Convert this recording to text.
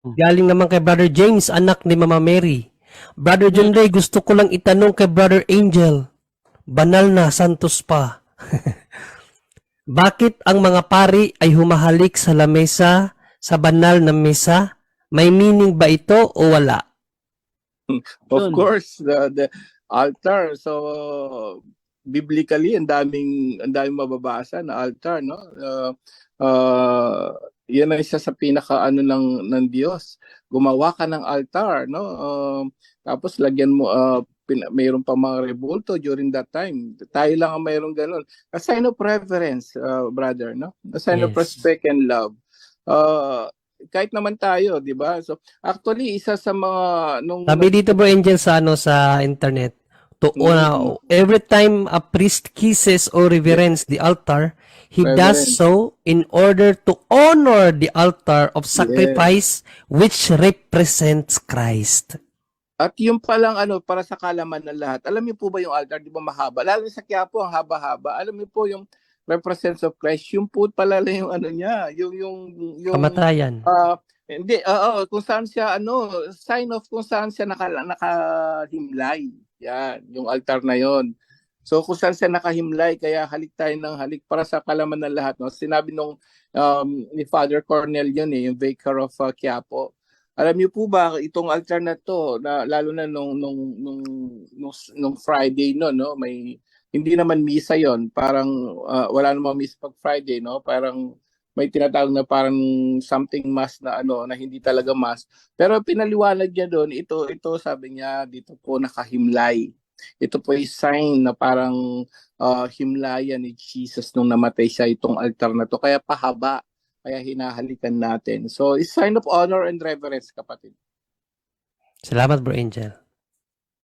Galing naman kay Brother James, anak ni Mama Mary. Brother John Ray, gusto ko lang itanong kay Brother Angel. Banal na, santos pa. Bakit ang mga pari ay humahalik sa lamesa, sa banal na mesa? May meaning ba ito o wala? Of course, the altar. So biblically, ang daming mababasa na altar, no? Yan ay isa sa pinaka ng Diyos. Gumawa ka ng altar, no? Tapos lagyan mo mayroon pa mga rebulto during that time. Tayo lang ang mayroong ganun. A sign of reverence, brother, no? A sign of respect and love. Kahit naman tayo, di ba? So, actually, isa sa mga... Sabi dito Bro Angel sa internet, every time a priest kisses or reverence the altar, he does so in order to honor the altar of sacrifice which represents Christ. At yung palang para sa kalaman ng lahat, alam niyo po ba yung altar, di ba mahaba? Lalo sa Quiapo, ang haba-haba. Alam niyo po yung represents of Christ, yung po pala yung niya, yung kamatayan. Hindi, kung saan siya, sign of kung saan siya nakahimlay. Yan, yung altar na yon. So kung saan siya nakahimlay, kaya halik tayo ng halik para sa kalaman ng lahat. No? Sinabi nung ni Father Cornel yun, yung Vicar of Quiapo. Alam niyo po ba itong altar na to, na lalo na nung Friday no, may hindi naman misa yon, parang wala namang misa pag Friday, no, parang may tinatawag na parang something mass na na hindi talaga mass. Pero pinaliwanag niya doon, ito sabi niya dito po nakahimlay. Ito po ay sign na parang himlayan ni Jesus nung namatay siya, itong altar na to, kaya pahaba. Kaya hinahalikan natin. So, it's sign of honor and reverence, kapatid. Salamat, Bro Angel.